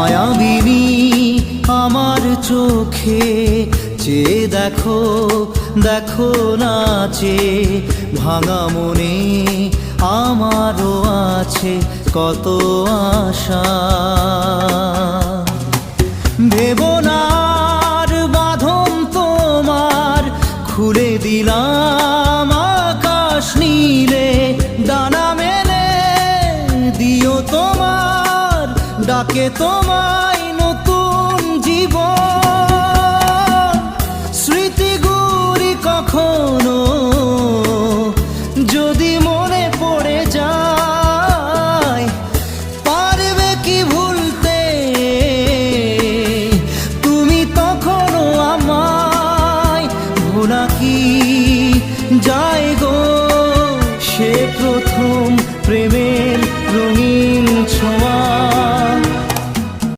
মায়াবিনী আমার চোখে চেয়ে দেখো, দেখো নাচে ভাঙা মনে আমারও আছে কত আশা। ভেবনার বাঁধন তোমার খুলে দিলাম আকাশ নীলে, ডানা মেলে দিও তোমার ডাকে তোমায়